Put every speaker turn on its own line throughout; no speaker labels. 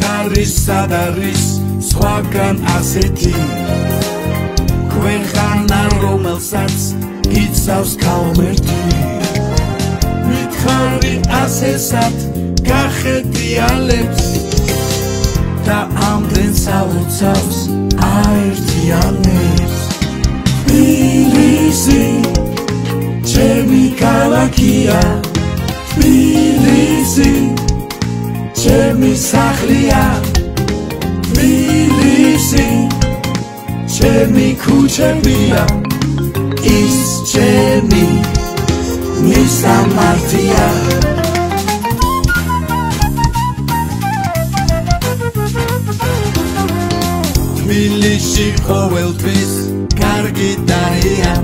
ხარის სად არის სხვაგან ასეთი ქვეყანა რომელსაც იცავს ქალღმერთი მითხარი ასესად გახედიალებს და ამდენს აუცავს აერთიანებს თბილისი ჩემი ქალაქია თბილისი ჩემი სახლია თბილისი ჩემი ქუჩებია ის ჩემი მისამართია თბილისში ყოველთვის კარგი დარია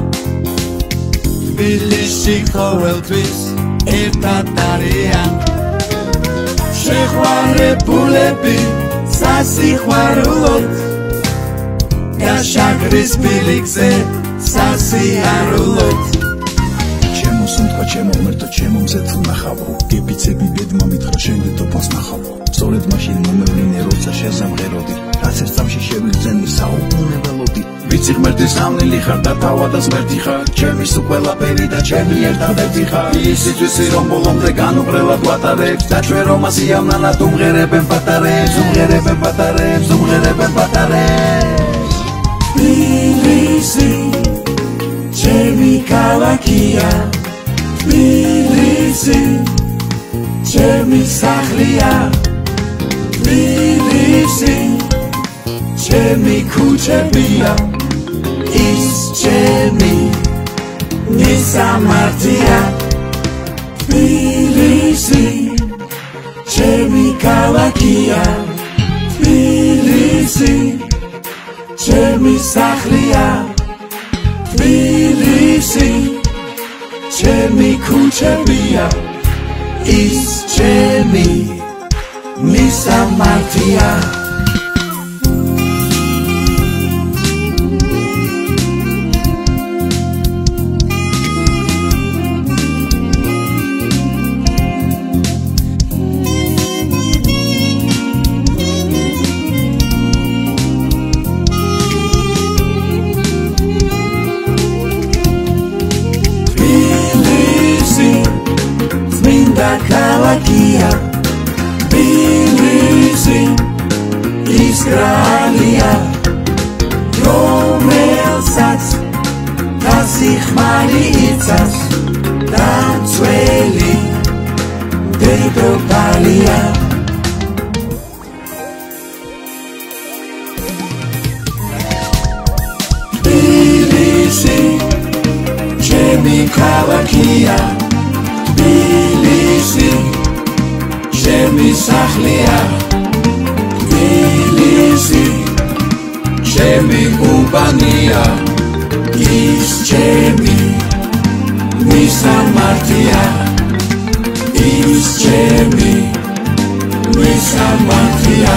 თბილისში ყოველთვის ერთად არიან შეყვარებულები სასიყვარულოდ და შაქრის ბილიკზე სასიარულოდ ჩემო სუნთქვა ჩემო ღმერთო ჩემო მზეთო ნახავო გებიცები ბედმა მითხრა შენ გიტოფოს ნახავო სწორედ მაშინ მომევლინე როცა შეზამღეროდი რაც ეს წამში შევიგზენი საუკუნეველოდი ვიცი ღმერთის ამნელი ხარ და თავადაც ღმერთი ხარ ჩემის ყველაფერი და ჩემი ერთადერთი ხარ ისიც რომ ბოლომდე განუყრელად ვატარებს და ჩვენ რომ ასიამნანად უმღერებენ პატარებს უმღერებენ პატარებს უმღერებენ პატარებს თბილისი ჩემი ქალაქია თბილისი ჩემი სახლია თბილისი ჩემი ქუჩებია ის ჩემი მისამართია თბილისი ჩემი ქალაქია თბილისი ჩემი სახლია თბილისი ჩემი ქუჩებია ის ჩემი მისამართია ქალაქია თბილისი ის გრალია რომელსაც გასიხმარი იცავს და ძველი დედოფალია თბილისი ჩემი ქალაქია თბილისი ჩემი სახლია თბილისი ჩემი უბანია ის ჩემი მისამართია ის ჩემი მისამართია